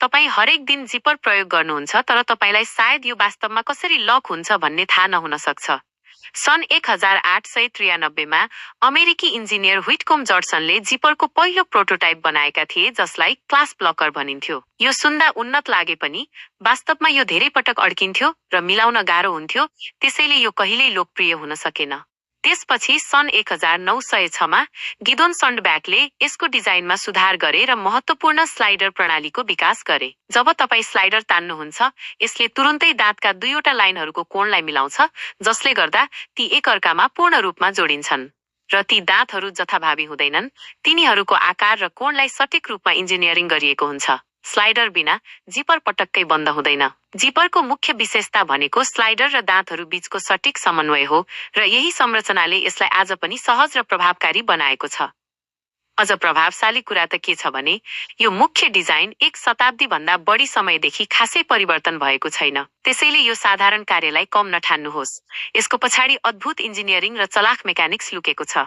तपाईँ हरेक दिन जिपर प्रयोग गर्नुहुन्छ, तर तपाईँलाई सायद यो वास्तवमा कसरी लक हुन्छ भन्ने थाहा नहुन सक्छ। सन् 1893 मा अमेरिकी इन्जिनियर व्हिटकम्ब जर्सनले जिपरको पहिलो प्रोटोटाइप बनाएका थिए, जसलाई क्लास ब्लकर भनिन्थ्यो। यो सुन्दा उन्नत लागे पनि वास्तवमा यो धेरै पटक अड्किन्थ्यो र मिलाउन गाह्रो हुन्थ्यो, त्यसैले यो कहिल्यै लोकप्रिय हुन सकेन। त्यसपछि सन् 1906 मा गिदोन सन्डब्याकले यसको डिजाइनमा सुधार गरे र महत्त्वपूर्ण स्लाइडर प्रणालीको विकास गरे। जब तपाईँ स्लाइडर तान्नुहुन्छ, यसले तुरुन्तै दाँतका दुईवटा लाइनहरूको कोणलाई मिलाउँछ, जसले गर्दा ती एकअर्कामा पूर्ण रूपमा जोडिन्छन् र ती दाँतहरू जथाभावी हुँदैनन्। तिनीहरूको आकार र कोणलाई सटिक रूपमा इन्जिनियरिङ गरिएको हुन्छ। स्लाइडर बिना जिपर पटक्कै बन्द हुँदैन। जिपरको मुख्य विशेषता भनेको स्लाइडर र दाँतहरू बीचको सटिक समन्वय हो, र यही संरचनाले यसलाई आज पनि सहज र प्रभावकारी बनाएको छ। अझ प्रभावशाली कुरा त के छ भने, यो मुख्य डिजाइन 1 शताब्दीभन्दा बढी समयदेखि खासै परिवर्तन भएको छैन। त्यसैले यो साधारण कार्यलाई कम नठान्नुहोस्। यसको पछाडि अद्भुत इन्जिनियरिङ र चलाख मेकानिक्स लुकेको छ।